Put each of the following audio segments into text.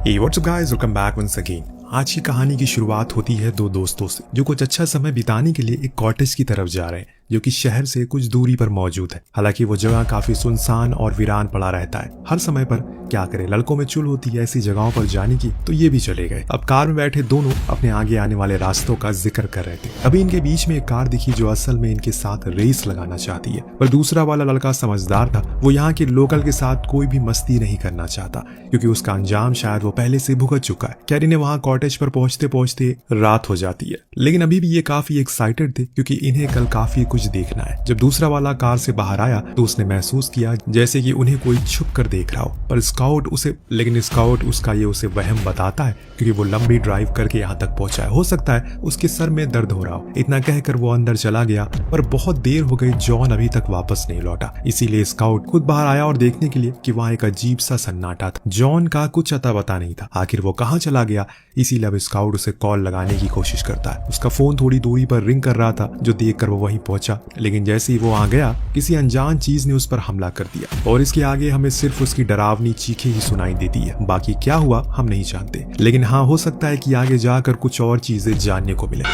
Hey, what's up guys? Welcome back once again. आज की कहानी की शुरुआत होती है दो दोस्तों से जो कुछ अच्छा समय बिताने के लिए एक कॉटेज की तरफ जा रहे हैं जो कि शहर से कुछ दूरी पर मौजूद है। हालांकि वो जगह काफी सुनसान और वीरान पड़ा रहता है। हर समय पर क्या करे, लड़कों में चुल होती है ऐसी जगहों पर जाने की, तो ये भी चले गए। अब कार में बैठे दोनों अपने आगे आने वाले रास्तों का जिक्र कर रहे थे। अभी इनके बीच में एक कार दिखी जो असल में इनके साथ रेस लगाना चाहती है, पर दूसरा वाला लड़का समझदार था। वो यहाँ के लोकल के साथ कोई भी मस्ती नहीं करना चाहता क्योंकि उसका अंजाम शायद वो पहले से भुगत चुका है। कैरी ने वहाँ कॉटेज पर पहुंचते पहुंचते रात हो जाती है, लेकिन अभी भी ये काफी एक्साइटेड थे क्योंकि इन्हें कल काफी कुछ देखना है। जब दूसरा वाला कार से बाहर आया तो उसने महसूस किया जैसे कि उन्हें कोई छुप कर देख रहा हो, पर स्काउट उसका ये उसे वहम बताता है क्योंकि वो लंबी ड्राइव करके यहाँ तक पहुंचा है। हो सकता है उसके सर में दर्द हो रहा हो। इतना कहकर वो अंदर चला गया, पर बहुत देर हो गई, जॉन अभी तक वापस नहीं लौटा। इसीलिए स्काउट खुद बाहर आया और देखने के लिए कि वहाँ एक अजीब सा सन्नाटा था। जॉन का कुछ अता पता नहीं था, आखिर वो कहाँ चला गया। इसीलिए अब स्काउट उसे कॉल लगाने की कोशिश करता है। उसका फोन थोड़ी दूरी पर रिंग कर रहा था जो देखकर वो वहीं पहुंचा, लेकिन जैसे ही वो आ गया किसी अनजान चीज ने उस पर हमला कर दिया और इसके आगे हमें सिर्फ उसकी डरावनी चीखें ही सुनाई देती है। बाकी क्या हुआ हम नहीं जानते, लेकिन हाँ हो सकता है कि आगे जाकर कुछ और चीजें जानने को मिले।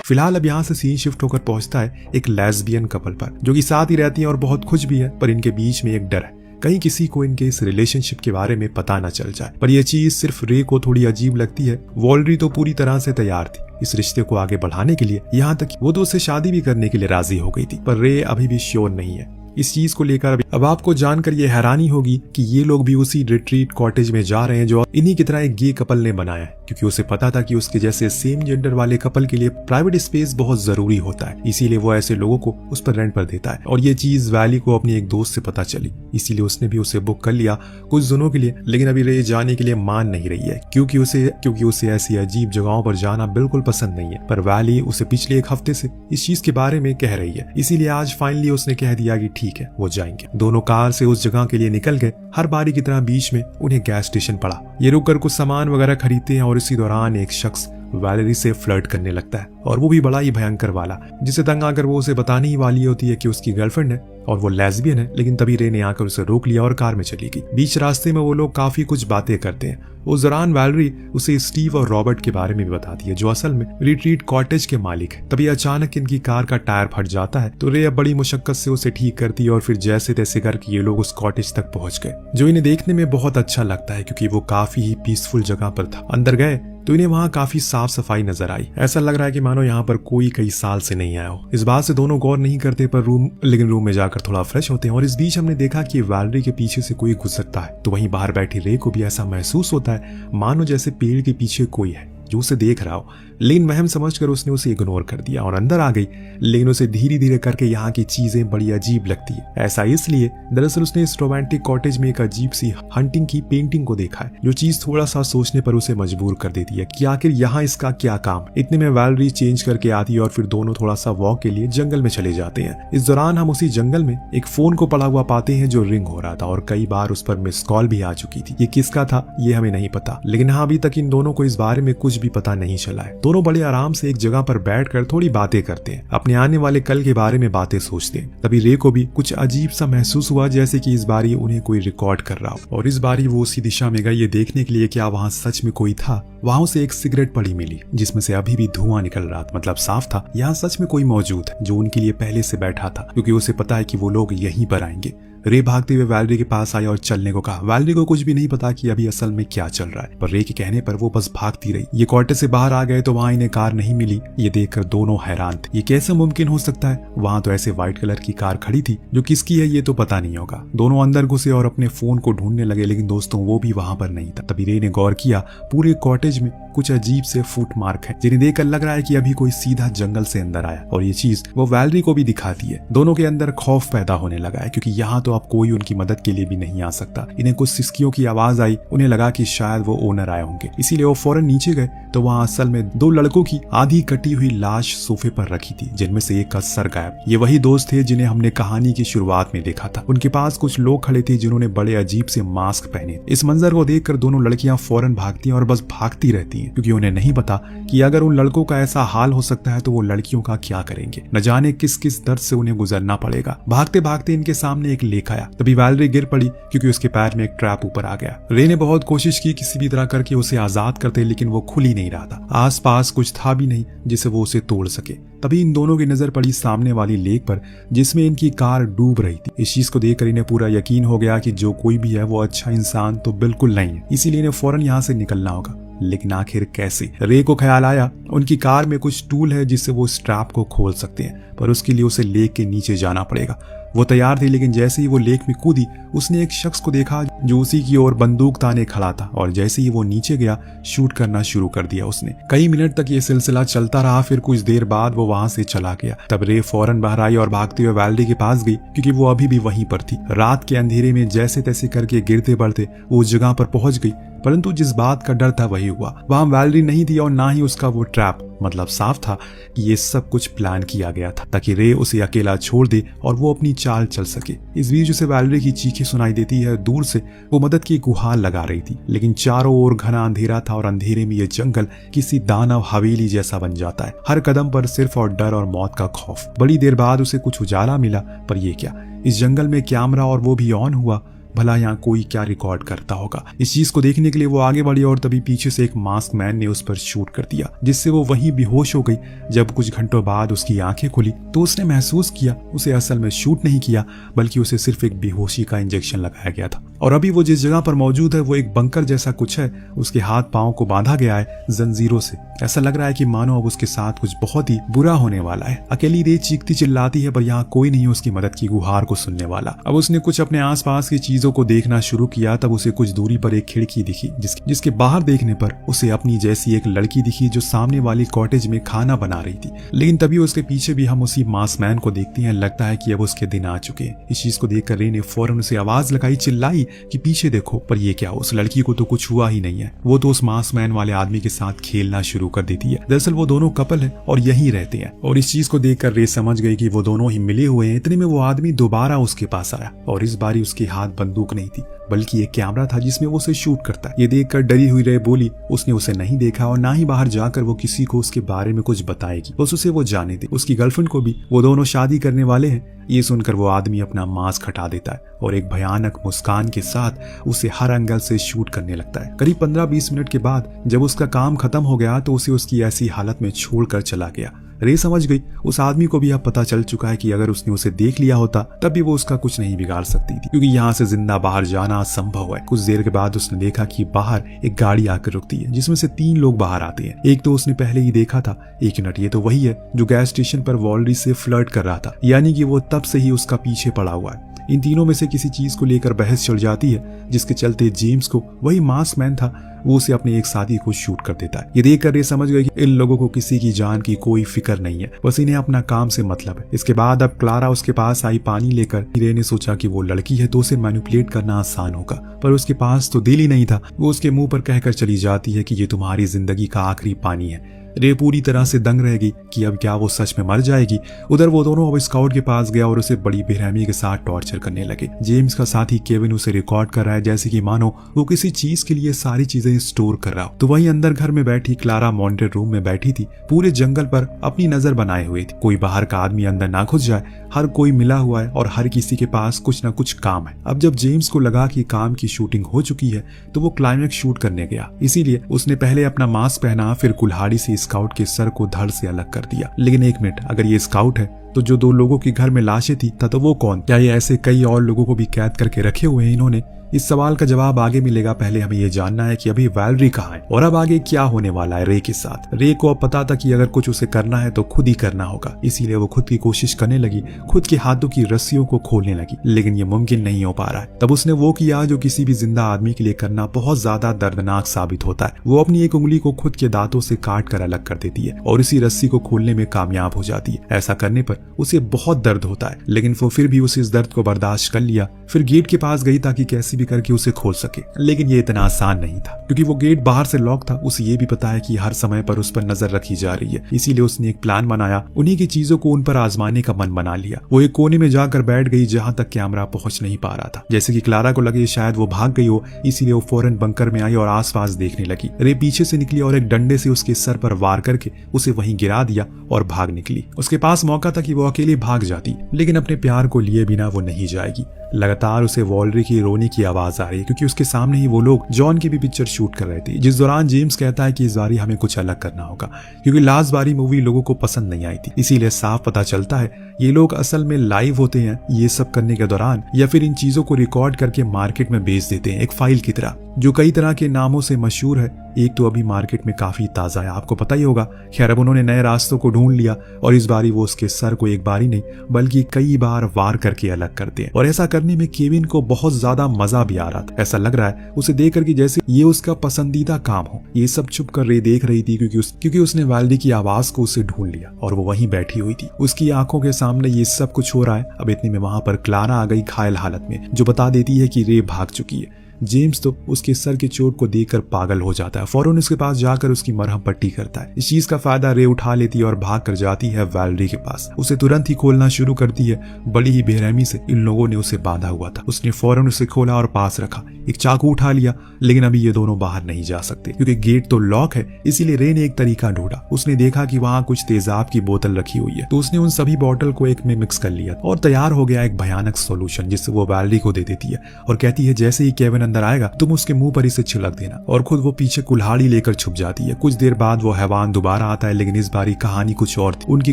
फिलहाल अब यहाँ से सीन शिफ्ट होकर पहुंचता है एक लेस्बियन कपल पर जो कि साथ ही रहती है और बहुत खुश भी है, पर इनके बीच में एक डर है कहीं किसी को इनके इस रिलेशनशिप के बारे में पता न चल जाए। पर यह चीज सिर्फ रे को थोड़ी अजीब लगती है। वॉलरी तो पूरी तरह से तैयार थी इस रिश्ते को आगे बढ़ाने के लिए, यहाँ तक वो तो उससे शादी भी करने के लिए राजी हो गई थी, पर रे अभी भी श्योर नहीं है इस चीज को लेकर। अब आपको जानकर ये हैरानी होगी कि ये लोग भी उसी रिट्रीट कॉटेज में जा रहे हैं जो इन्हीं की तरह एक गे कपल ने बनाया है, क्योंकि उसे पता था कि उसके जैसे सेम जेंडर वाले कपल के लिए प्राइवेट स्पेस बहुत जरूरी होता है। इसीलिए वो ऐसे लोगों को उस पर रेंट पर देता है। और ये चीज वैली को अपनी एक दोस्त से पता चली, इसीलिए उसने भी उसे बुक कर लिया कुछ दिनों के लिए। लेकिन अभी रे जाने के लिए मान नहीं रही है क्योंकि उसे ऐसी अजीब जगहों पर जाना बिल्कुल पसंद नहीं है। पर वैली उसे पिछले एक हफ्ते से इस चीज के बारे में कह रही है, इसीलिए आज फाइनली उसने कह दिया कि ठीक है वो जाएंगे। दोनों कार से उस जगह के लिए निकल गए। हर बारी की तरह बीच में उन्हें गैस स्टेशन पड़ा। ये रुककर कुछ सामान वगैरह खरीदते हैं और इसी दौरान एक शख्स वैलेरी से फ्लर्ट करने लगता है, और वो भी बड़ा ही भयंकर वाला, जिसे तंग आकर वो उसे बताने ही वाली होती है कि उसकी गर्लफ्रेंड है और वो लेस्बियन है। लेकिन तभी रे ने आकर उसे रोक लिया और कार में चली गई। बीच रास्ते में वो लोग काफी कुछ बातें करते हैं। उस दौरान वैलेरी उसे स्टीव और रॉबर्ट के बारे में भी बताती है जो असल में रिट्रीट कॉटेज के मालिक है। तभी अचानक इनकी कार का टायर फट जाता है तो रे अब बड़ी मुशक्कत से उसे ठीक करती है और फिर जैसे तैसे करके ये लोग उस कॉटेज तक पहुंच गए, जो इन्हें देखने में बहुत अच्छा लगता है क्योंकि वो काफी ही पीसफुल जगह पर था। अंदर गए तो इन्हें वहाँ काफी साफ सफाई नजर आई। ऐसा लग रहा है कि मानो यहाँ पर कोई कई साल से नहीं आया हो। इस बात से दोनों गौर नहीं करते, पर रूम में जाकर थोड़ा फ्रेश होते हैं। और इस बीच हमने देखा कि वैलेरी के पीछे से कोई गुजरता है, तो वहीं बाहर बैठी रे को भी ऐसा महसूस होता है मानो जैसे पेड़ के पीछे कोई है जो उसे देख रहा हो। लेकिन वहम समझकर उसने उसे इग्नोर कर दिया और अंदर आ गई। लेकिन उसे धीरे धीरे करके यहाँ की चीजें बड़ी अजीब लगती है। ऐसा इसलिए दरअसल उसने इस रोमांटिक कॉटेज में एक अजीब सी हंटिंग की पेंटिंग को देखा है, जो चीज थोड़ा सा सोचने पर उसे मजबूर कर देती है कि आखिर यहाँ इसका क्या काम। इतने में वैलेरी चेंज करके आती है और फिर दोनों थोड़ा सा वॉक के लिए जंगल में चले जाते हैं। इस दौरान हम उसी जंगल में एक फोन को पड़ा हुआ पाते हैं जो रिंग हो रहा था और कई बार उस पर मिस कॉल भी आ चुकी थी। ये किसका था ये हमें नहीं पता, लेकिन हाँ अभी तक इन दोनों को इस बारे में कुछ भी पता नहीं चला है। दोनों बड़े आराम से एक जगह पर बैठकर थोड़ी बातें करते हैं, अपने आने वाले कल के बारे में बातें सोचते हैं। तभी रे को भी कुछ अजीब सा महसूस हुआ जैसे कि इस बारी उन्हें कोई रिकॉर्ड कर रहा हो, और इस बारी वो उसी दिशा में गई ये देखने के लिए क्या वहाँ सच में कोई था। वहाँ उसे एक सिगरेट पड़ी मिली जिसमें से अभी भी धुआं निकल रहा था, मतलब साफ था यहाँ सच में कोई मौजूद है जो उनके लिए पहले से बैठा था, क्योंकि उसे पता है कि वो लोग यहीं पर आएंगे। रे भागते हुए वैलेरी के पास आई और चलने को कहा। वैलेरी को कुछ भी नहीं पता कि अभी असल में क्या चल रहा है, पर रे के कहने पर वो बस भागती रही। ये कॉटेज से बाहर आ गए तो वहाँ इन्हें कार नहीं मिली। ये देखकर दोनों हैरान थे, ये कैसे मुमकिन हो सकता है। वहाँ तो ऐसे व्हाइट कलर की कार खड़ी थी जो किसकी है ये तो पता नहीं होगा। दोनों अंदर घुसे और अपने फोन को ढूंढने लगे, लेकिन दोस्तों वो भी वहाँ पर नहीं था। तभी रे ने गौर किया पूरे कॉटेज में कुछ अजीब से फुट मार्क है जिन्हें देखकर लग रहा है कि अभी कोई सीधा जंगल से अंदर आया, और ये चीज वो वैलेरी को भी दिखाती है। दोनों के अंदर खौफ पैदा होने लगा है क्योंकि यहाँ तो अब कोई उनकी मदद के लिए भी नहीं आ सकता। इन्हें कुछ सिसकियों की आवाज आई। उन्हें लगा कि शायद वो ओनर आए होंगे, इसीलिए वो फौरन नीचे गए तो वहाँ असल में 2 लड़कों की आधी कटी हुई लाश सोफे पर रखी थी, जिनमें से एक का सर गायब। ये वही दोस्त थे जिन्हें हमने कहानी की शुरुआत में देखा था। उनके पास कुछ लोग खड़े थे जिन्होंने बड़े अजीब से मास्क पहने। इस मंजर को देखकर दोनों लड़कियां फौरन भागती हैं और बस भागती रहती हैं, क्योंकि उन्हें नहीं पता कि अगर उन लड़कों का ऐसा हाल हो सकता है तो वो लड़कियों का क्या करेंगे। न जाने किस किस दर्द से उन्हें गुजरना पड़ेगा। भागते भागते इनके सामने एक लेक आया। तभी वैलेरी गिर पड़ी क्योंकि उसके पैर में एक ट्रैप ऊपर आ गया। रे ने बहुत कोशिश की किसी भी तरह करके उसे आजाद करते, लेकिन वो खुल ही नहीं रहा था। आसपास कुछ था भी नहीं जिसे वो उसे तोड़ सके। तभी इन दोनों की नजर पड़ी सामने वाली लेक पर, जिसमें इनकी कार डूब रही थी। इस चीज को देखकर इन्हें पूरा यकीन हो गया कि जो कोई भी है वो अच्छा इंसान तो बिल्कुल नहीं है, इसीलिए इन्हें फौरन यहाँ से निकलना होगा। लेकिन आखिर कैसे? रे को ख्याल आया उनकी कार में कुछ टूल है जिससे वो स्ट्रैप को खोल सकते हैं, पर उसके लिए उसे लेक के नीचे जाना पड़ेगा। वो तैयार थी, लेकिन जैसे ही वो लेक में कूदी उसने एक शख्स को देखा जो उसी की ओर बंदूक ताने खड़ा था, और जैसे ही वो नीचे गया शूट करना शुरू कर दिया उसने। कई मिनट तक ये सिलसिला चलता रहा। फिर कुछ देर बाद वो वहां से चला गया। तब रे फौरन बाहर आई और भागते हुए वैलेरी के पास गई, क्योंकि वो अभी भी वहीं पर थी। रात के अंधेरे में जैसे तैसे करके गिरते बढ़ते वो उस जगह पर पहुंच गई, परंतु जिस बात का डर था वही हुआ। वहां वैलेरी नहीं थी और ना ही उसका वो ट्रैप। मतलब साफ था कि ये सब कुछ प्लान किया गया था ताकि रे उसे अकेला छोड़ दे और वो अपनी चाल चल सके। इस बीच उसे वैलेरी की चीखें सुनाई देती है। दूर से वो मदद की गुहार लगा रही थी, लेकिन चारों ओर घना अंधेरा था और अंधेरे में ये जंगल किसी दानव हवेली जैसा बन जाता है। हर कदम पर सिर्फ और डर और मौत का खौफ। बड़ी देर बाद उसे कुछ उजाला मिला, पर ये क्या, इस जंगल में कैमरा और वो भी ऑन हुआ। भला यहाँ कोई क्या रिकॉर्ड करता होगा। इस चीज को देखने के लिए वो आगे बढ़ी और तभी पीछे से एक मास्क मैन ने उस पर शूट कर दिया, जिससे वो वहीं बेहोश हो गई। जब कुछ घंटों बाद उसकी आंखें खुली तो उसने महसूस किया उसे असल में शूट नहीं किया, बल्कि उसे सिर्फ एक बेहोशी का इंजेक्शन लगाया गया था। और अभी वो जिस जगह पर मौजूद है वो एक बंकर जैसा कुछ है। उसके हाथ पांव को बांधा गया है जंजीरों से। ऐसा लग रहा है कि मानो अब उसके साथ कुछ बहुत ही बुरा होने वाला है। अकेली रे चीखती चिल्लाती है, पर यहाँ कोई नहीं उसकी मदद की गुहार को सुनने वाला। अब उसने कुछ अपने आसपास की चीजों को देखना शुरू किया। तब उसे कुछ दूरी पर एक खिड़की दिखी, जिसके बाहर देखने पर उसे अपनी जैसी एक लड़की दिखी जो सामने वाली कॉटेज में खाना बना रही थी। लेकिन तभी उसके पीछे भी हम उसी मास्क मैन को देखते हैं। लगता है कि अब उसके दिन आ चुके हैं। इस चीज को देखकर रे ने फौरन उसे आवाज लगाई, चिल्लाई कि पीछे देखो। पर ये क्या, उस लड़की को तो कुछ हुआ ही नहीं है। वो तो उस मास्क मैन वाले आदमी के साथ खेलना शुरू कर देती है। दरअसल वो दोनों कपल है और यहीं रहते हैं। और इस चीज को देखकर रे समझ गई कि वो दोनों ही मिले हुए हैं। इतने में वो आदमी दोबारा उसके पास आया और इस बारी उसके हाथ बंदूक नहीं थी, बल्कि एक कैमरा था जिसमें वो उसे शूट करता है। ये देखकर डरी हुई रे बोली उसने उसे नहीं देखा और ना ही बाहर जाकर वो किसी को उसके बारे में कुछ बताएगी। बस उसे वो जाने दे। उसकी गर्लफ्रेंड को भी। वो दोनों शादी करने वाले हैं। ये सुनकर वो आदमी अपना मास्क हटा देता है और एक भयानक मुस्कान के साथ उसे हर एंगल से शूट करने लगता है। करीब 15-20 मिनट के बाद जब उसका काम खत्म हो गया तो उसे उसकी ऐसी हालत में छोड़कर चला गया। रे समझ गई उस आदमी को भी अब पता चल चुका है कि अगर उसने उसे देख लिया होता तब भी वो उसका कुछ नहीं बिगाड़ सकती थी, क्योंकि यहाँ से जिंदा बाहर जाना असंभव है। कुछ देर के बाद उसने देखा कि बाहर एक गाड़ी आकर रुकती है, जिसमें से 3 लोग बाहर आते हैं। एक तो उसने पहले ही देखा था। एक मिनट, ये तो वही है जो गैस स्टेशन पर वॉलरी से फ्लर्ट कर रहा था, यानी कि वो तब से ही उसका पीछे पड़ा हुआ है। इन तीनों में से किसी चीज को लेकर बहस चल जाती है, जिसके चलते जेम्स को, वही मास्क मैन था, वो उसे अपने एक साथी को शूट कर देता है। ये देखकर ये समझ गए कि इन लोगों को किसी की जान की कोई फिक्र नहीं है, बस इन्हें अपना काम से मतलब है। इसके बाद अब क्लारा उसके पास आई पानी लेकर। रे ने सोचा कि वो लड़की है तो उसे मैनिपुलेट करना आसान होगा, पर उसके पास तो दिल ही नहीं था। वो उसके मुंह पर कहकर चली जाती है कि ये तुम्हारी जिंदगी का आखिरी पानी है। रे पूरी तरह से दंग रह गई कि अब क्या वो सच में मर जाएगी। उधर वो दोनों अब स्काउट के पास गया और उसे बड़ी बेरहमी के साथ टॉर्चर करने लगे। जेम्स का साथी केविन उसे रिकॉर्ड कर रहा है, जैसे कि मानो वो किसी चीज के लिए सारी चीजें स्टोर कर रहा हो। तो वहीं अंदर घर में बैठी क्लारा मॉनिटर रूम में बैठी थी, पूरे जंगल पर अपनी नजर बनाए हुए थी। कोई बाहर का आदमी अंदर ना घुस जाए। हर कोई मिला हुआ है और हर किसी के पास कुछ न कुछ काम है। अब जब जेम्स को लगा कि काम की शूटिंग हो चुकी है तो वो क्लाइमेक्स शूट करने गया। इसीलिए उसने पहले अपना मास्क पहना, फिर कुल्हाड़ी से स्काउट के सर को धड़ से अलग कर दिया। लेकिन एक मिनट, अगर ये स्काउट है तो जो 2 लोगों के घर में लाशें थी तो वो कौन? क्या ये ऐसे कई और लोगों को भी कैद करके रखे हुए हैं इन्होंने? इस सवाल का जवाब आगे मिलेगा। पहले हमें ये जानना है कि अभी वैलेरी कहाँ है और अब आगे क्या होने वाला है रे के साथ। रे को अब पता था कि अगर कुछ उसे करना है तो खुद ही करना होगा, इसीलिए वो खुद की कोशिश करने लगी, खुद के हाथों की रस्सियों को खोलने लगी। लेकिन ये मुमकिन नहीं हो पा रहा है। तब उसने वो किया जो किसी भी जिंदा आदमी के लिए करना बहुत ज्यादा दर्दनाक साबित होता है। वो अपनी एक उंगली को खुद के दांतों से काट कर अलग कर देती है और इसी रस्सी को खोलने में कामयाब हो जाती है। ऐसा करने पर उसे बहुत दर्द होता है, लेकिन वो फिर भी उसे इस दर्द को बर्दाश्त कर लिया। फिर गेट के पास गई ताकि कैसे भी करके उसे खोल सके, लेकिन ये इतना आसान नहीं था क्योंकि वो गेट बाहर से लॉक था। उसे ये भी पता है कि हर समय पर उस पर नजर रखी जा रही है, इसीलिए उसने एक प्लान बनाया। उन्हीं की चीजों को उन पर आजमाने का मन बना लिया। वो एक कोने में जाकर बैठ गई जहां तक कैमरा पहुंच नहीं पा रहा था। जैसे कि क्लारा को लगे शायद वो भाग गई हो, इसीलिए वो फौरन बंकर में आई और आसपास देखने लगी। रे पीछे से निकली और एक डंडे से उसके सर पर वार करके उसे वहीं गिरा दिया और भाग निकली। उसके पास मौका था कि वो अकेले भाग जाती, लेकिन अपने प्यार को लिए बिना वो नहीं जाएगी। लगातार उसे वॉलरी की रोने की आवाज आ रही है क्योंकि उसके सामने ही वो लोग जॉन की भी पिक्चर शूट कर रहे थे, जिस दौरान जेम्स कहता है कि इस बारी हमें कुछ अलग करना होगा क्योंकि लास्ट बारी मूवी लोगों को पसंद नहीं आई थी। इसीलिए साफ पता चलता है ये लोग असल में लाइव होते हैं ये सब करने के दौरान, या फिर इन चीजों को रिकॉर्ड करके मार्केट में बेच देते हैं एक फाइल की तरह, जो कई तरह के नामों से मशहूर है। एक तो अभी मार्केट में काफी ताजा है, आपको पता ही होगा। खैर अब उन्होंने नए रास्तों को ढूंढ लिया और इस बारी वो उसके सर को एक बारी नहीं बल्कि कई बार वार करके अलग करते हैं, और ऐसा करने में केविन को बहुत ज्यादा मजा भी आ रहा था। ऐसा लग रहा है उसे देख करके जैसे ये उसका पसंदीदा काम हो। ये सब छुप कर रे देख रही थी क्योंकि उसने वाल्डी की आवाज को उसे ढूंढ लिया और वो वहीं बैठी हुई थी। उसकी आंखों के सामने ये सब कुछ हो रहा है। अब इतने में वहां पर क्लारा आ गई घायल हालत में, जो बता देती है कि रे भाग चुकी है। जेम्स तो उसके सर के चोट को देखकर पागल हो जाता है, फौरन उसके पास जाकर उसकी मरहम पट्टी करता है। इस चीज का फायदा रे उठा लेती है और भाग कर जाती है वैलेरी के पास। उसे तुरंत ही खोलना शुरू करती है। बड़ी ही बेरहमी से इन लोगों ने उसे बांधा हुआ था। उसने फौरन उसे खोला और पास रखा, एक चाकू उठा लिया, लेकिन अभी ये दोनों बाहर नहीं जा सकते क्योंकि गेट तो लॉक है। इसीलिए रे ने एक तरीका ढूंढा। उसने देखा कि वहां कुछ तेजाब की बोतल रखी हुई है, तो उसने उन सभी बोतल को एक में मिक्स कर लिया और तैयार हो गया एक भयानक सोल्यूशन, जिससे वो वैलेरी को दे देती है और कहती है जैसे ही केविन अंदर आएगा तुम उसके मुंह पर इसे छिड़क देना, और खुद वो पीछे कुल्हाड़ी लेकर छुप जाती है। कुछ देर बाद वो हैवान दोबारा आता है, लेकिन इस बारी कहानी कुछ और थी। उनकी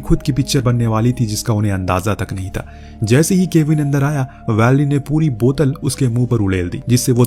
खुद की पिक्चर बनने वाली थी जिसका उन्हें अंदाजा तक नहीं था। जैसे ही केविन अंदर आया वैलेरी ने पूरी बोतल उसके मुंह पर उड़ेल दी, जिससे वो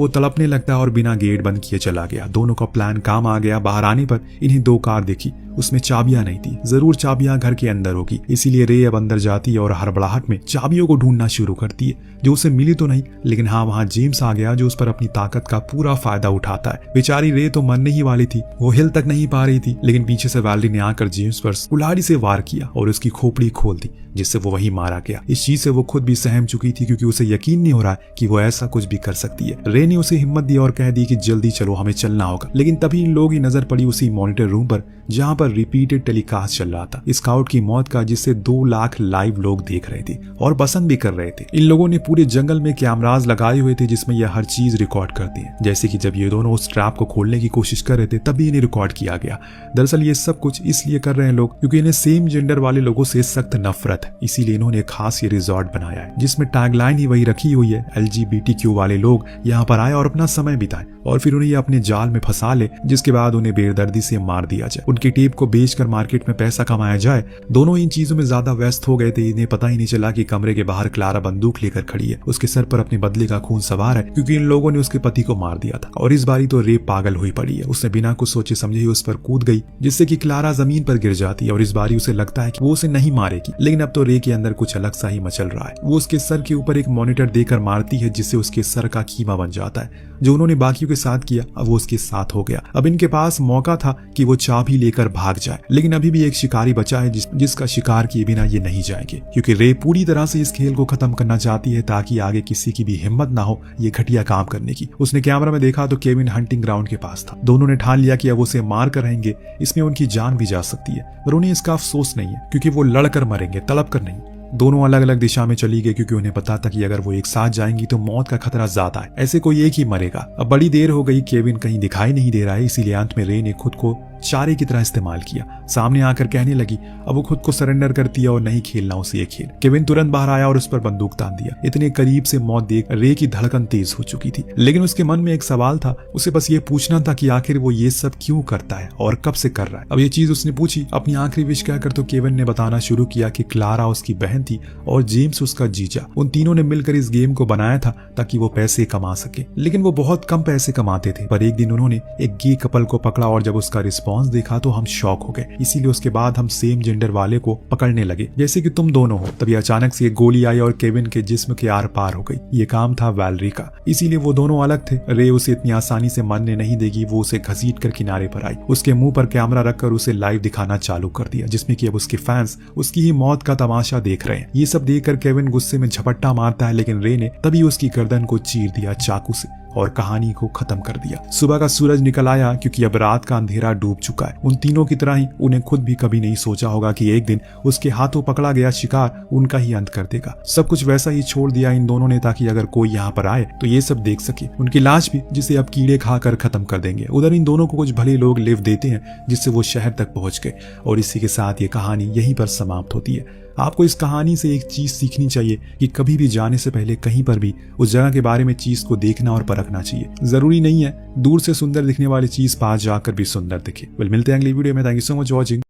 तड़पने लगता और बिना गेट बंद किए चला गया। दोनों का प्लान काम आ गया। बाहर आने पर इन्हें 2 कार देखी, उसमें चाबियां नहीं थी। जरूर चाबियां घर के अंदर होगी, इसीलिए रे अब अंदर जाती है और हड़बड़ाहट में चाबियों को ढूंढना शुरू करती है, जो उसे मिली तो नहीं, लेकिन हाँ वहां जेम्स आ गया जो उस पर अपनी ताकत का पूरा फायदा उठाता है। बेचारी रे तो मरने ही वाली थी, वो हिल तक नहीं पा रही थी, लेकिन पीछे से वैलेरी ने आकर जेम्स पर कुल्हाड़ी से वार किया और उसकी खोपड़ी खोल दी, जिससे वो वहीं मारा गया। इस चीज से वो खुद भी सहम चुकी थी क्योंकि उसे यकीन नहीं हो रहा है कि वो ऐसा कुछ भी कर सकती है। रे ने उसे हिम्मत दी और कह दी कि जल्दी चलो, हमें चलना होगा। लेकिन तभी इन लोगों की नजर पड़ी उसी मॉनिटर रूम पर जहां पर रिपीटेड टेलीकास्ट चल रहा था स्काउट की मौत का, जिससे 2 लाख लाइव लोग देख रहे थे और पसंद भी कर रहे थे। इन लोगों ने पूरे जंगल में कैमरास लगाए हुए थे जिसमें यह हर चीज रिकॉर्ड करते हैं। जैसे कि जब ये दोनों उस ट्रैप को खोलने की कोशिश कर रहे थे तभी इन्हें रिकॉर्ड किया गया। दरअसल ये सब कुछ इसलिए कर रहे हैं लोग क्योंकि इन्हें सेम जेंडर वाले लोगों से सख्त नफरत है, इसीलिए इन्होंने खास ये रिजॉर्ट बनाया है जिसमें टैगलाइन ही वही रखी हुई है, LGBTQ वाले लोग यहाँ पर आए और अपना समय बिताए और फिर उन्हें अपने जाल में फंसा ले, जिसके बाद उन्हें बेदर्दी से मार दिया जाए, उनकी टेप को बेचकर मार्केट में पैसा कमाया जाए। दोनों इन चीजों में ज्यादा व्यस्त हो गए थे, इन्हें पता ही नहीं चला कि कमरे के बाहर क्लारा बंदूक लेकर खड़ी है, उसके सर पर अपने बदले का खून सवार है क्योंकि इन लोगों ने उसके पति को मार दिया था। और इस बारी तो रे पागल हुई पड़ी है, उसने बिना कुछ सोचे समझे ही उस पर कूद गई, जिससे कि क्लारा जमीन पर गिर जाती है। और इस बारी उसे लगता है कि वो उसे नहीं मारेगी, लेकिन अब तो रे के अंदर कुछ अलग सा ही मचल रहा है। वो उसके सर के ऊपर एक मॉनिटर देकर मारती है, जिससे उसके सर का कीमा बन जाता है। जो उन्होंने बाकियों के साथ किया अब वो उसके साथ हो गया। अब इनके पास मौका था कि वो चाबी लेकर भाग जाए, लेकिन अभी भी एक शिकारी बचा है जिसका शिकार किए बिना ये नहीं जाएंगे, क्योंकि रे पूरी तरह से इस खेल को खत्म करना चाहती है ताकि आगे किसी की भी हिम्मत ना हो ये घटिया काम करने की। उसने कैमरा में देखा तो केविन हंटिंग ग्राउंड के पास था। दोनों ने ठान लिया कि अब उसे मार कर रहेंगे, इसमें उनकी जान भी जा सकती है, पर उन्हें इसका अफसोस नहीं है क्योंकि वो लड़कर मरेंगे, तड़प कर नहीं। दोनों अलग अलग दिशा में चली गई क्योंकि उन्हें पता था कि अगर वो एक साथ जाएंगी तो मौत का खतरा ज्यादा है, ऐसे कोई एक ही मरेगा। अब बड़ी देर हो गई, केविन कहीं दिखाई नहीं दे रहा है, इसीलिए अंत में रे ने खुद को चारे की तरह इस्तेमाल किया। सामने आकर कहने लगी, अब वो खुद को सरेंडर करती है और नहीं खेलना उसे ये खेल। केविन तुरंत बाहर आया और उस पर बंदूक तान दिया। इतने करीब से मौत देख रे की धड़कन तेज हो चुकी थी, लेकिन उसके मन में एक सवाल था। उसे बस ये पूछना था कि आखिर वो ये सब क्यों करता है और कब से कर रहा है। अब ये चीज उसने पूछी। अपनी आखिरी विश कहकर तो केविन ने बताना शुरू किया कि क्लारा उसकी बहन थी और जेम्स उसका जीजा। उन तीनों ने मिलकर इस गेम को बनाया था ताकि वो पैसे कमा सके, लेकिन वो बहुत कम पैसे कमाते थे। पर एक दिन उन्होंने एक गे कपल को पकड़ा और जब उसका रिस्पॉन्स रिस्पॉन्स देखा तो हम शॉक हो गए, इसीलिए उसके बाद हम सेम जेंडर वाले को पकड़ने लगे जैसे कि तुम दोनों हो। तभी अचानक से एक गोली आई और केविन के जिस्म के आर पार हो गई। ये काम था वैलेरी का, इसीलिए वो दोनों अलग थे। रे उसे इतनी आसानी से मरने नहीं देगी। वो उसे घसीट कर किनारे पर आई, उसके मुंह पर कैमरा रखकर उसे लाइव दिखाना चालू कर दिया, जिसमें कि अब उसके फैंस उसकी ही मौत का तमाशा देख रहे हैं। ये सब देखकर केविन गुस्से में झपट्टा मारता है, लेकिन रे ने तभी उसकी गर्दन को चीर दिया चाकू से और कहानी को खत्म कर दिया। सुबह का सूरज निकल आया क्योंकि अब रात का अंधेरा डूब चुका है। उन तीनों की तरह ही उन्हें खुद भी कभी नहीं सोचा होगा कि एक दिन उसके हाथों पकड़ा गया शिकार उनका ही अंत कर देगा। सब कुछ वैसा ही छोड़ दिया इन दोनों ने, ताकि अगर कोई यहाँ पर आए तो ये सब देख सके। उनकी लाश भी जिसे अब कीड़े खाकर खत्म कर देंगे। उधर इन दोनों को कुछ भले लोग लिफ्ट देते हैं जिससे वो शहर तक पहुंच गए। और इसी के साथ ये कहानी यहीं पर समाप्त होती है। आपको इस कहानी से एक चीज सीखनी चाहिए कि कभी भी जाने से पहले कहीं पर भी उस जगह के बारे में चीज को देखना और परखना चाहिए। जरूरी नहीं है दूर से सुंदर दिखने वाली चीज पास जाकर भी सुंदर दिखे। मिलते हैं अगली वीडियो में। Thank you so much watching.